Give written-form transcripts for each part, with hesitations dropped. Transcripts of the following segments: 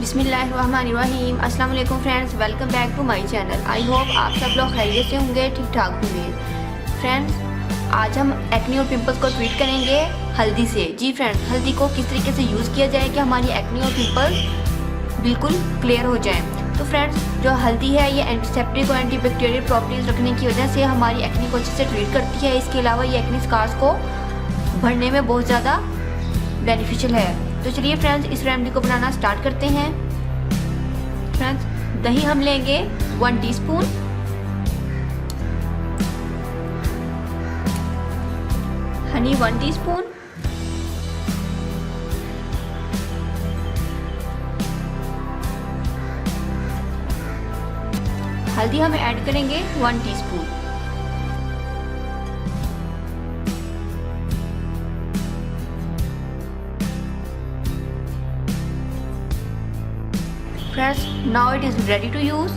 बिस्मिल्लाहिर्रहमानिर्रहीम। अस्सलाम वालेकुम friends, welcome back to my channel. I hope आप सब लोग खैरियत से होंगे, ठीक ठाक होंगे। फ्रेंड्स, आज हम एक्ने और पिंपल्स को ट्रीट करेंगे हल्दी से। जी फ्रेंड्स, हल्दी को किस तरीके से यूज़ किया जाए कि हमारी एक्ने और पिंपल्स बिल्कुल क्लियर हो जाएं। तो फ्रेंड्स, जो हल्दी है ये एंटीसेप्टिक और एंटीबैक्टीरियल प्रॉपर्टीज़ रखने की वजह से हमारी एक्ने को अच्छे से ट्रीट करती है। इसके अलावा ये एक्ने स्कार्स को भरने में बहुत ज़्यादा बेनिफिशियल है। तो चलिए फ्रेंड्स, इस रेमेडी को बनाना स्टार्ट करते हैं। फ्रेंड्स, दही हम लेंगे 1 टीस्पून, हनी 1 टीस्पून, हल्दी हम ऐड करेंगे 1 teaspoon. Friends, now it is ready to use.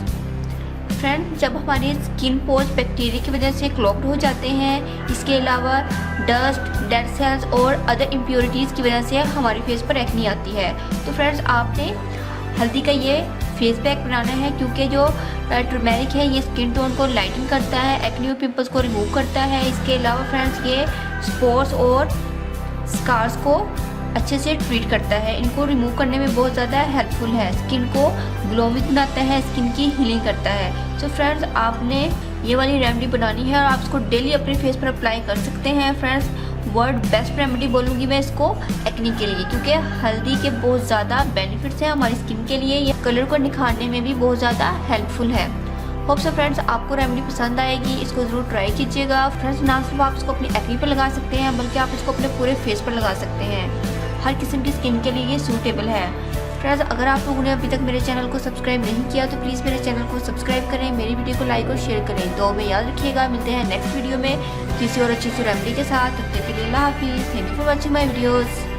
Friends, जब हमारी स्किन पोर्स बैक्टीरिया की वजह से क्लॉग्ड हो जाते हैं, इसके अलावा डस्ट, डेड सेल्स और अदर इम्प्योरिटीज़ की वजह से हमारे फेस पर एक्ने आती है, तो फ्रेंड्स आपने हल्दी का ये फेस पैक बनाना है, क्योंकि जो टर्मेरिक है ये स्किन टोन को लाइटन करता है, एक्ने और पिंपल्स को रिमूव करता है। इसके अलावा फ्रेंड्स ये स्पोर्स और स्कार्स को अच्छे से ट्रीट करता है, इनको रिमूव करने में बहुत ज़्यादा हेल्पफुल है, स्किन को ग्लोइंग बनाता है, स्किन की हीलिंग करता है। तो फ्रेंड्स, आपने ये वाली रेमेडी बनानी है और आप इसको डेली अपने फेस पर अप्लाई कर सकते हैं। फ्रेंड्स, वर्ल्ड बेस्ट रेमेडी बोलूँगी मैं इसको एक्ने के लिए, क्योंकि हल्दी के बहुत ज़्यादा बेनिफिट्स हैं हमारी स्किन के लिए। ये कलर को निखारने में भी बहुत ज़्यादा हेल्पफुल है। होप सो फ्रेंड्स, आपको रेमेडी पसंद आएगी, इसको ज़रूर ट्राई कीजिएगा। फ्रेंड्स, ना सिर्फ आप इसको अपनी एक्ने पर लगा सकते हैं, बल्कि आप इसको अपने पूरे फेस पर लगा सकते हैं। हर किस्म की स्किन के लिए ये सूटेबल है। फ्रेंड्स, अगर आप लोगों ने अभी तक मेरे चैनल को सब्सक्राइब नहीं किया तो प्लीज़ मेरे चैनल को सब्सक्राइब करें, मेरी वीडियो को लाइक और शेयर करें। दुआ में याद रखिएगा। मिलते हैं नेक्स्ट वीडियो में किसी और अच्छी सी रेमेडी के साथ। तब तक के लिए अल्लाह हाफिज़। Thank you for watching my videos.